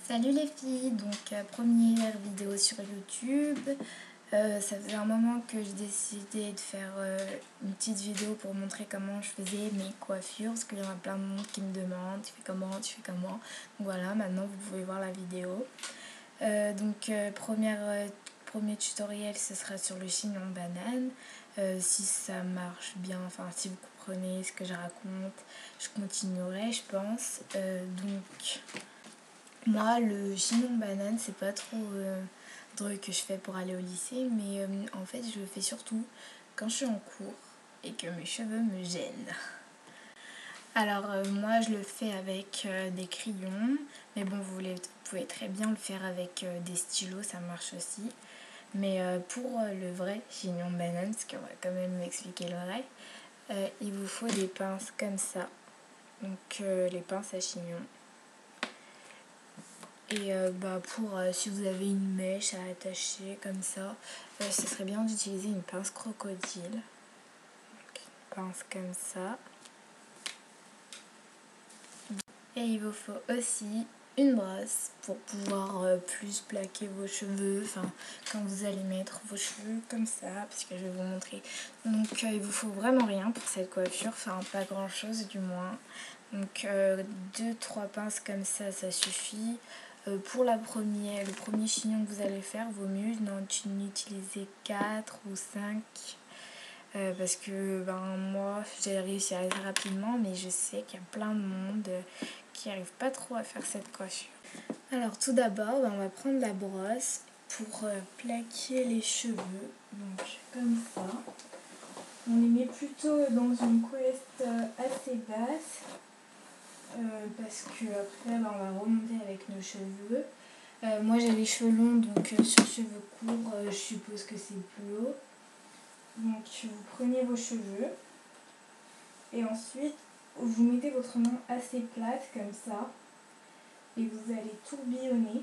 Salut les filles, donc première vidéo sur YouTube. Ça faisait un moment que j'ai décidé de faire une petite vidéo pour montrer comment je faisais mes coiffures, parce qu'il y en a plein de monde qui me demande tu fais comment, tu fais comment. Donc voilà, maintenant vous pouvez voir la vidéo. Premier tutoriel, ce sera sur le chignon banane. Si ça marche bien, enfin si vous comprenez ce que je raconte, je continuerai je pense. Moi, le chignon banane, c'est pas trop un truc que je fais pour aller au lycée, mais en fait, je le fais surtout quand je suis en cours et que mes cheveux me gênent. Alors, moi, je le fais avec des crayons, mais bon, vous pouvez très bien le faire avec des stylos, ça marche aussi. Mais pour le vrai chignon banane, parce qu'on va quand même m'expliquer le vrai, il vous faut des pinces comme ça, donc les pinces à chignon. Et si vous avez une mèche à attacher comme ça, ce serait bien d'utiliser une pince crocodile. Donc, une pince comme ça. Et il vous faut aussi une brosse pour pouvoir plus plaquer vos cheveux, enfin quand vous allez mettre vos cheveux comme ça, parce que je vais vous montrer. Donc il vous faut vraiment rien pour cette coiffure, enfin pas grand chose du moins. Donc 2-3 pinces comme ça suffit. Pour le premier chignon que vous allez faire, vaut mieux n'en utiliser 4 ou 5. Parce que moi j'ai réussi à aller rapidement, mais je sais qu'il y a plein de monde qui n'arrive pas trop à faire cette coiffure. Alors tout d'abord, on va prendre la brosse pour plaquer les cheveux, donc comme ça. On les met plutôt dans une couette assez basse, parce que après on va remonter avec nos cheveux. Moi j'ai les cheveux longs, donc sur cheveux courts, je suppose que c'est plus haut. Donc vous prenez vos cheveux et ensuite vous mettez votre main assez plate comme ça et vous allez tourbillonner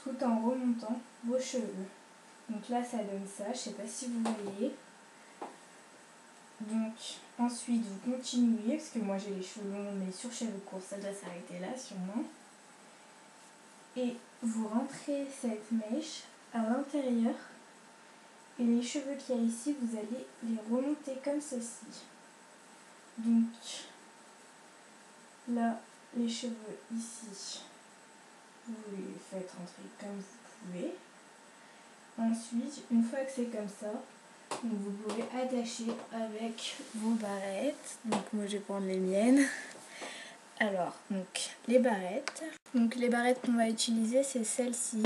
tout en remontant vos cheveux. Donc là ça donne ça, je sais pas si vous voyez. Donc ensuite vous continuez, parce que moi j'ai les cheveux longs mais sur cheveux courts ça doit s'arrêter là sûrement. Et vous rentrez cette mèche à l'intérieur. Et les cheveux qu'il y a ici, vous allez les remonter comme ceci. Donc là, les cheveux ici, vous les faites rentrer comme vous pouvez. Ensuite, une fois que c'est comme ça, vous pouvez attacher avec vos barrettes. Donc moi je vais prendre les miennes. Alors, les barrettes. Donc les barrettes qu'on va utiliser, c'est celles-ci.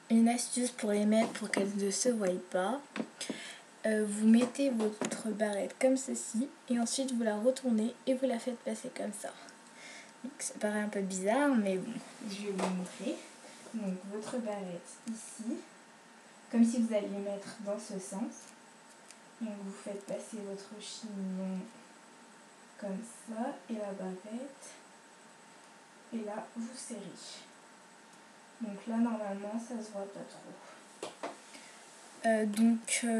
Une astuce pour les mettre pour qu'elles ne se voient pas. Vous mettez votre barrette comme ceci et ensuite vous la retournez et vous la faites passer comme ça. Donc ça paraît un peu bizarre, mais bon, je vais vous montrer. Donc votre barrette ici, comme si vous alliez mettre dans ce sens. Donc vous faites passer votre chignon comme ça et la barrette. Et là vous serrez. Donc là normalement ça se voit pas trop.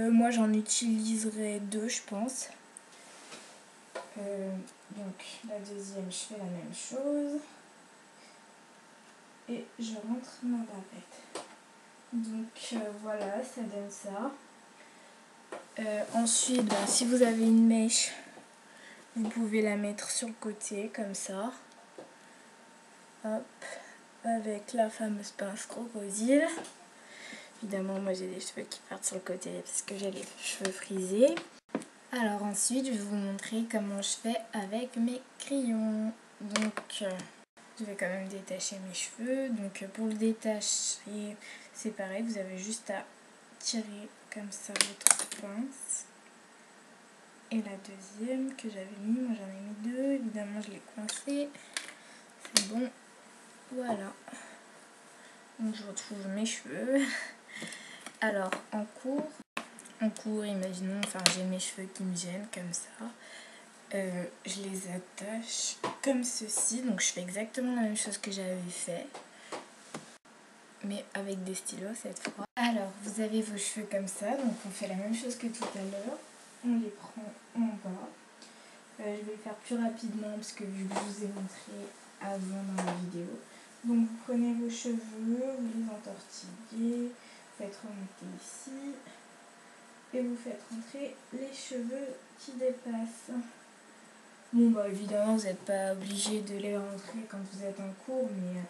Moi j'en utiliserai 2 je pense. Donc la deuxième je fais la même chose. Et je rentre ma barrette. Donc voilà, ça donne ça. Ensuite, si vous avez une mèche, vous pouvez la mettre sur le côté comme ça. Hop, avec la fameuse pince crocodile. Évidemment, moi j'ai des cheveux qui partent sur le côté parce que j'ai les cheveux frisés. Alors ensuite, je vais vous montrer comment je fais avec mes crayons. Donc, je vais quand même détacher mes cheveux. Donc, pour le détacher, c'est pareil, vous avez juste à tirer comme ça votre pince. Et la deuxième que j'avais mis, moi j'en ai mis 2, évidemment je l'ai coincée. C'est bon, voilà. Donc je retrouve mes cheveux. Alors en cours, imaginons, j'ai mes cheveux qui me gênent comme ça. Je les attache comme ceci, donc je fais exactement la même chose que j'avais fait, mais avec des stylos cette fois. Alors vous avez vos cheveux comme ça, donc on fait la même chose que tout à l'heure. On les prend en bas. Je vais le faire plus rapidement parce que vu que je vous ai montré besoin dans la vidéo. Donc vous prenez vos cheveux, vous les entortillez, faites remonter ici et vous faites rentrer les cheveux qui dépassent. Bon bah évidemment vous n'êtes pas obligé de les rentrer quand vous êtes en cours, mais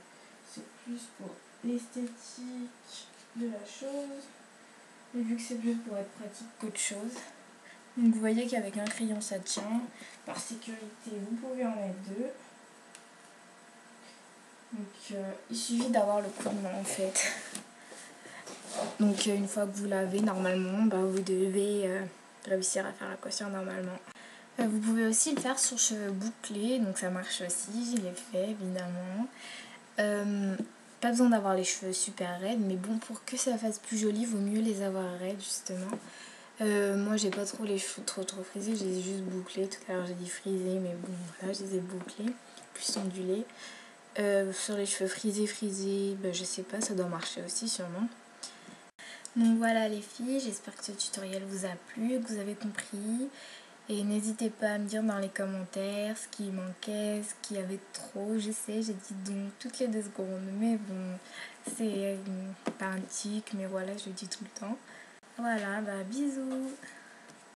c'est plus pour l'esthétique de la chose. Et vu que c'est plus pour être pratique qu'autre chose. Donc vous voyez qu'avec un crayon ça tient. Par sécurité vous pouvez en mettre deux. Donc il suffit d'avoir le coup de main en fait. Donc une fois que vous lavez normalement, bah, vous devez réussir à faire la coiffure normalement. Vous pouvez aussi le faire sur cheveux bouclés, donc ça marche aussi, je l'ai fait évidemment. Pas besoin d'avoir les cheveux super raides, mais bon, pour que ça fasse plus joli, vaut mieux les avoir raides justement. Moi j'ai pas trop les cheveux trop frisés, je les ai juste bouclés. Tout à l'heure j'ai dit frisés, mais bon voilà, je les ai bouclés, plus ondulés. Sur les cheveux frisés, bah, je sais pas, ça doit marcher aussi sûrement. Donc voilà les filles, j'espère que ce tutoriel vous a plu, que vous avez compris. Et n'hésitez pas à me dire dans les commentaires ce qui manquait, ce qu'il y avait trop. Je sais, j'ai dit donc toutes les 2 secondes, mais bon, c'est pas un tic, mais voilà, je le dis tout le temps. Voilà, bah bisous.